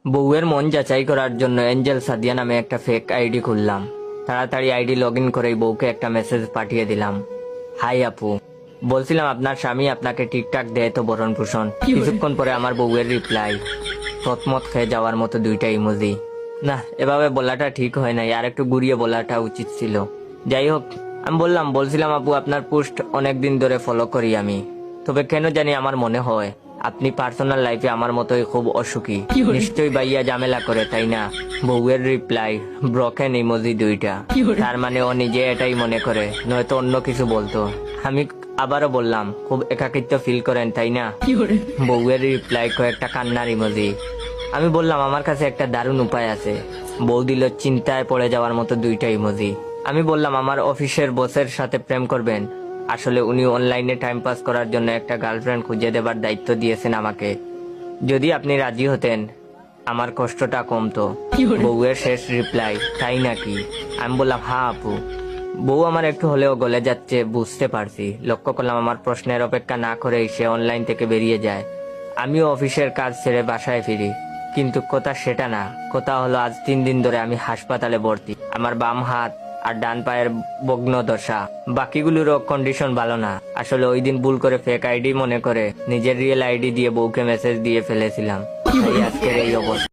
বউয়ের মন যাচাই করার জন্য এঞ্জেল সাদিয়া নামে একটা ফেক আইডি খুললাম। তাড়াতাড়ি আইডি লগ ইন করেই বউকে একটা মেসেজ পাঠিয়ে দিলাম, হাই আপু, বলছিলাম আপনার স্বামী আপনাকে ঠিকঠাক দেয় তো ভরণ পোষণ। কিছুক্ষণ পরে আমার বউয়ের রিপ্লাই, থতমত খেয়ে যাওয়ার মতো দুইটা ইমোজি। না, এভাবে বলাটা ঠিক হয় নাই, আর একটু ঘুরিয়ে বলাটা উচিত ছিল। যাই হোক, আমি বলছিলাম আপু আপনার পোস্ট অনেকদিন ধরে ফলো করি আমি, তবে কেন জানি আমার মনে হয় আপনি পার্সোনাল লাইফে আমার মতোই খুব অসুখী। নিশ্চয়ই বাইয়া ঝামেলা করে, তাই না? বউয়ের রিপ্লাই, ব্রকেন ইমোজি দুইটা। তার মানে ও নিজে এটাই মনে করে, নয়তো অন্য কিছু বলতো। আমি আবারও বললাম, খুব একাকিত্ব ফিল করেন তাই না? বউয়ের রিপ্লাই, কয়েকটা কান্নার ইমোজি। আমি বললাম আমার কাছে একটা দারুণ উপায় আছে। বউ দিল চিন্তায় পড়ে যাওয়ার মতো দুইটা ইমোজি। আমি বললাম আমার অফিসের বসের সাথে প্রেম করবেন। আসলে উনি অনলাইনে টাইম পাস করার জন্য একটা গার্লফ্রেন্ড খুঁজে দেবার দায়িত্ব দিয়েছেন আমাকে। যদি আপনি রাজি হতেন আমার কষ্টটা কমতো। বউয়ের শেষ রিপ্লাই, তাই নাকি? আমি বললাম হ্যাঁ আপু। বউ আমার একটু হলেও গলে যাচ্ছে বুঝতে পারছি। লক্ষ্য করলাম আমার প্রশ্নের অপেক্ষা না করেই সে অনলাইন থেকে বেরিয়ে যায়। আমিও অফিসের কাজ ছেড়ে বাসায় ফিরি, কিন্তু কথা সেটা না। কথা হলো আজ 3 দিন ধরে আমি হাসপাতালে ভর্তি। আমার বাম হাত আর ডান পায়ের ভগ্ন দশা, বাকিগুলোরও কন্ডিশন ভালো না। আসলে ওই দিন ভুল করে ফেক আইডি মনে করে নিজের রিয়েল আইডি দিয়ে বউকে মেসেজ দিয়ে ফেলেছিলাম, তাই আজকের এই অবস্থা।